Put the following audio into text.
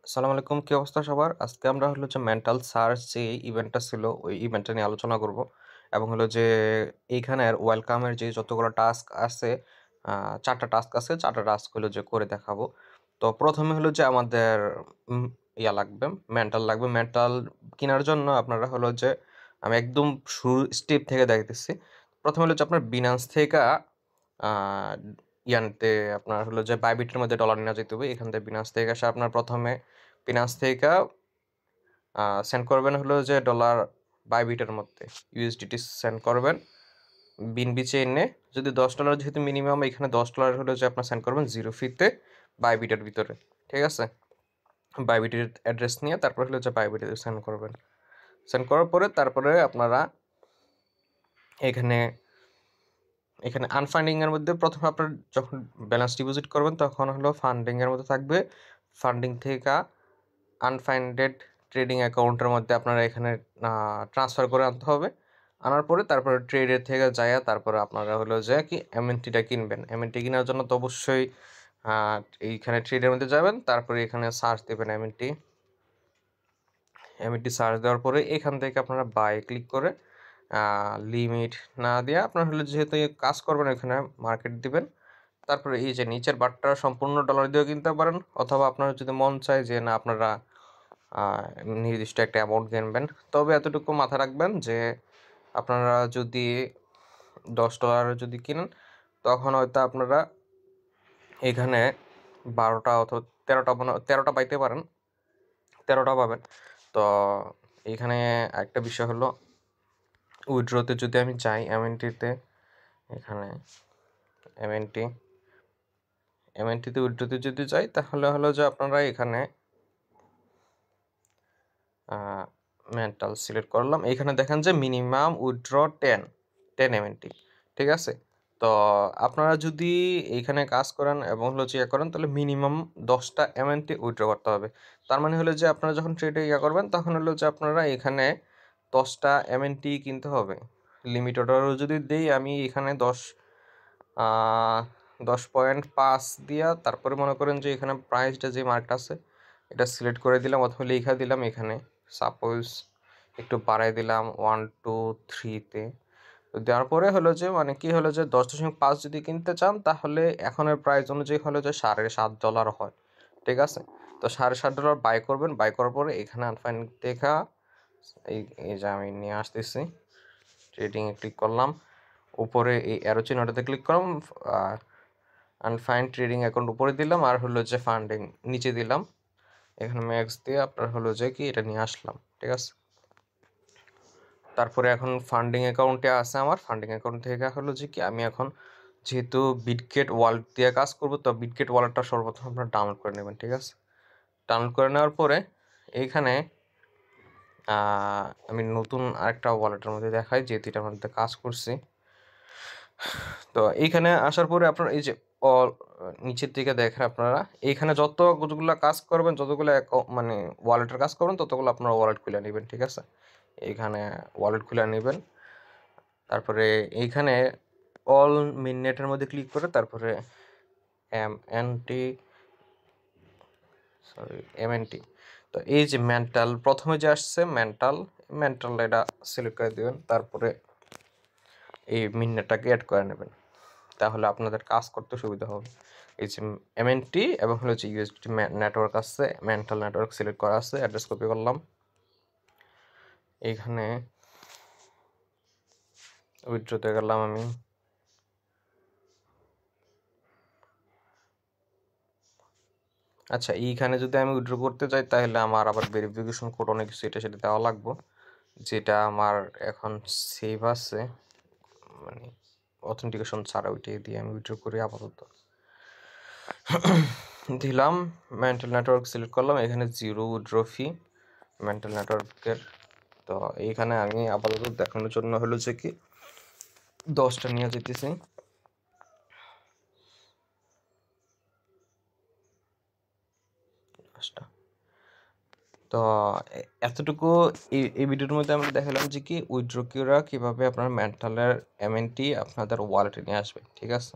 আসসালামু আলাইকুম, কি অবস্থা সবার? আজকে আমরা হলো যে মেন্টাল সার্চ যে ইভেন্টটা ছিল, ওই ইভেন্টটা নিয়ে আলোচনা করব। এবং হলো যে এইখানের ওয়েলকামের যে যতগুলো টাস্ক আছে, ৪ টা টাস্ক আছে, ৪ টা টাস্ক হলো যে করে দেখাবো। তো ১ম এ হলো যে আমাদের উম ইয়া লাগবে, মেন্টাল লাগবে। মেন্টাল কিনার জন্য আপনারা হলো যে আমি একদম শুরু স্টেপ থেকে দেখাইতেছি। ১ম হলো যে আপনার Binance থেকে আ ইয়াতে আপনার হলো যে Bybit এর মধ্যে ডলার নেওয়া যাইতে হবে। এখান থেকে Binance থেকে আসে আপনার ১ম এ Binance থেকে সেন্ড করবেন হলো যে ডলার Bybit এর মধ্যে USDT সেন্ড করবেন। BNB চেইনে যদি $10 যেহেতু মিনিমাম এখানে $10 হলো যে আপনার সেন্ড করবেন 0 ফিতে Bybit এর ভিতরে। ঠিক আছে? Bybit এর অ্যাড্রেস নিয়ে তারপর হলো যে Bybit এ সেন্ড করবেন। সেন্ড করার পরে তারপরে আপনারা এখানে আনফান্ডিং এর মধ্যে ১ম এ আপনার যখন ব্যালেন্স ডিপোজিট করবেন তখন হলো ফান্ডিং এর মধ্যে থাকবে। ফান্ডিং থেকে আনফান্ডেড ট্রেডিং অ্যাকাউন্টের মধ্যে আপনারা এখানে ট্রান্সফার করে আনতে হবে। আনার পরে তারপরে ট্রেডের থেকে যাইয়া তারপরে আপনারা হলো যে কি এমএনটিটা কিনবেন। এমএনটি কেনার জন্য তো অবশ্যই আ এইখানে ট্রেডের মধ্যে যাবেন। তারপরে এখানে সার্চ দিবেন এমএনটি। এমএনটি সার্চ দেওয়ার পরে এখান থেকে আপনারা বাই ক্লিক করে লিমিট না দিয়া আপনার হলো যেহেতু কাজ করবেন এখানে মার্কেট দিবেন। তারপরে এই যে নিচের বারটা সম্পূর্ণ ডলার দিয়েও কিনতে পারেন, অথবা আপনার যদি মন চায় যে না আপনারা নির্দিষ্ট একটা অ্যামাউন্ট কিনবেন। তবে এতটুকু মাথায় রাখবেন যে আপনারা যদি $10 যদি কিনেন তখন হয়তো আপনারা এখানে ১২টা অথবা ১৩টা পাইতে পারেন, ১৩টা পাবেন। তো এইখানে একটা বিষয় হলো উইথড্রতে যদি আমি যাই এমএনটিতে, এখানে এমএনটিতে উইথড্রতে যদি যাই তাহলে হলো যে আপনারা এখানে মেন্টাল সিলেক্ট করলাম। এখানে দেখেন যে মিনিমাম উইথড্র 10 এমএনটি। ঠিক আছে? তো আপনারা যদি এইখানে কাজ করেন এবং হলো যে ইয়া করেন তাহলে মিনিমাম 10টা এমএনটি উইথড্র করতে হবে। তার মানে হলো যে আপনারা যখন ট্রেডে ইয়া করবেন তখন হলো যে আপনারা এখানে 10টা এমএনটি কিনতে হবে। লিমিট অর্ডারও যদি দেই আমি এখানে 10.5 দিয়া তারপরে মনে করেন যে এখানে প্রাইসটা যে মার্কটা আছে এটা সিলেক্ট করে দিলাম অথবা লেখা দিলাম এখানে সাপোজ একটু বাড়াই দিলাম 1 2 3 তে। তো দেওয়ার পরে হলো যে মানে কি হলো যে 10.5 যদি কিনতে চান তাহলে এখনের প্রাইস অনুযায়ী হলো যে $7.5 হয়। ঠিক আছে? তো $7.5 বাই করবেন। বাই করার পরে এখানে আনফাইন দেখা এই যে আমি নিয়ে আসতেছি। ট্রেডিং এ ক্লিক করলাম। উপরে এই অ্যারো চিহ্নটাতে ক্লিক করলাম। আনফাইন্ড ট্রেডিং অ্যাকাউন্ট উপরে দিলাম আর হলো যে ফান্ডিং নিচে দিলাম। এখানে ম্যাক্স দিয়ে আপনার হলো যে কি এটা নিয়ে আসলাম। ঠিক আছে? তারপরে এখন ফান্ডিং অ্যাকাউন্টে আছে আমার। ফান্ডিং অ্যাকাউন্ট থেকে হলো যে কি আমি এখন যেহেতু বিটগেট ওয়ালেট দিয়ে কাজ করব তো বিটগেট ওয়ালেটটা সর্বপ্রথম আপনারা ডাউনলোড করে নেবেন। ঠিক আছে? ডাউনলোড করে নেওয়ার পরে এইখানে আমি নতুন আরেকটা ওয়ালেটের মধ্যে দেখাই যেহেতু এটার মধ্যে কাজ করছি। তো এইখানে আসার পরে আপনার এই যে নিচের দিকে দেখেন আপনারা এইখানে যতগুলা কাজ করবেন যতগুলো মানে ওয়ালেটের কাজ করবেন ততগুলো আপনারা ওয়ালেট খুলে নেবেন। ঠিক আছে? এইখানে ওয়ালেট খুলে নেবেন। তারপরে এইখানে অল মিননেটের মধ্যে ক্লিক করে তারপরে এমএনটি। তো এই যে মেন্টাল প্রথমে যে আসছে মেন্টাল এটা সিলেক্ট করে দেবেন। তারপরে এই মিননেটটাকে অ্যাড করে নেবেন। তাহলে আপনাদের কাজ করতে সুবিধা হবে। এই যে এমএনটি এবং হলো যে ইউএসডি নেটওয়ার্ক আছে, মেন্টাল নেটওয়ার্ক সিলেক্ট করা আছে, অ্যাড্রেস কপি করলাম। এইখানে উইথড্রতে গেলাম আমি। আচ্ছা, এইখানে যদি আমি উইথড্র করতে চাই তাহলে আমার আবার ভেরিফিকেশন কোড অনেক কিছু সেটা দেওয়া লাগবে, যেটা আমার এখন সেভ আছে, মানে অথেন্টিকেশন ছাড়া ওইটাই দিয়ে আমি উইথড্র করি আপাতত। দিলাম, মেন্টাল নেটওয়ার্ক সিলেক্ট করলাম। এখানে 0 উইথড্র ফি মেন্টাল নেটওয়ার্কের। তো এইখানে আমি আপাতত দেখানোর জন্য হলো যে কি 10টা নিয়ে যেতেছি। তো এতটুকু এই ভিডিওর মধ্যে আমরা দেখালাম যে কি উইথড্র কিভাবে আপনার মেন্টালের এমএনটি আপনাদের ওয়ালেটে নিয়ে আসবে। ঠিক আছে?